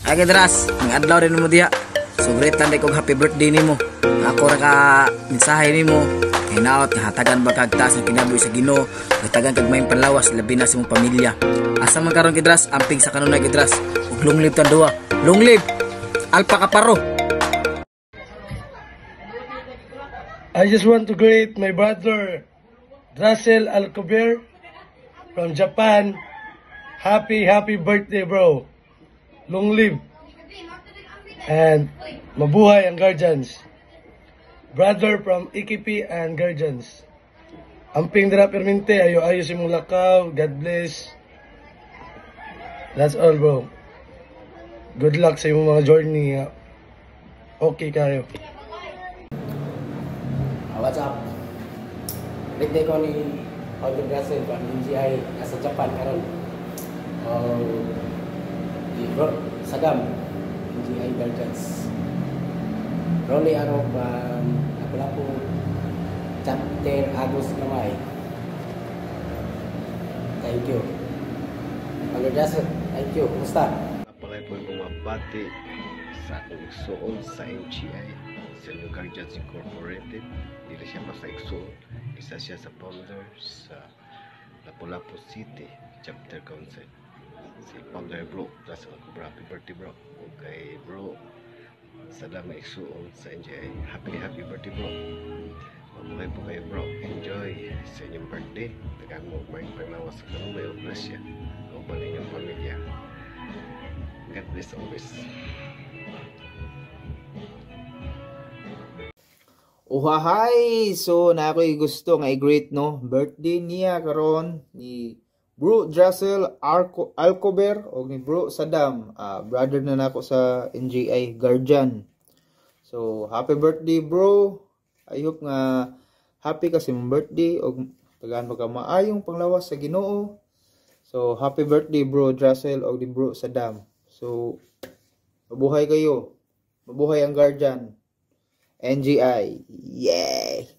Ay kadras, ang adlaw rin mo diha. So great lang kog happy birthday nimo. Ako ra ka mensahe nimo. Hinaot nga hatagan ba kag taas ng kinabuhi sa Ginoo. Hatagan kag may panlawas labi na sa imong pamilya. Asa man karon kidras, amping sa kanunay kidras. Ug long live ta duha. Long live Alpha Kaparo. I just want to greet my brother Russell Alcover from Japan. Happy birthday, bro. Long live. And mabuhay ang guardians. Brother from Ikipi and guardians. Amping dira permente, ayo si mong lakaw. God bless. That's all, bro. Good luck sa imong mga journey. Okay kayo. What's up? Birthday ko ni Audrey Russell from NGI nasa Japan karon. Di bro, Sadam NGI Guardians. Rolly Arrow from Lapu-Lapu Chapter Agus Lamay. Thank you. Audrey Russell, thank you. Kumusta? Apalay po yung mabati sa igsoon sa NGI, sa New Guardians Incorporated. Dili siya basta igsoon, isa siya sa founder sa Lapu-Lapu City Chapter Council. Si founder bro, Russell Alcover, happy birthday bro. Okay bro, sa dami igsoon sa NGI, happy birthday bro. Mabuhay po kayo bro, enjoy sa inyong birthday. Tagang mo may paglawas sa kanunay o grasya o ba ninyong pamilya. God bless always. Uhahay! So, na ako'y gusto nga i-greet, no? Birthday niya karon ni Bro Russell Alcover o ni Bro Sadam. Brother na nako sa NGI Guardian. So, happy birthday, bro. I hope nga happy kasi mong birthday o tagaan mo ka maayong panglawas sa Ginoo. So, happy birthday, Bro Russell o ni Bro Sadam. So, mabuhay kayo. Mabuhay ang Guardian. NGI. Yay!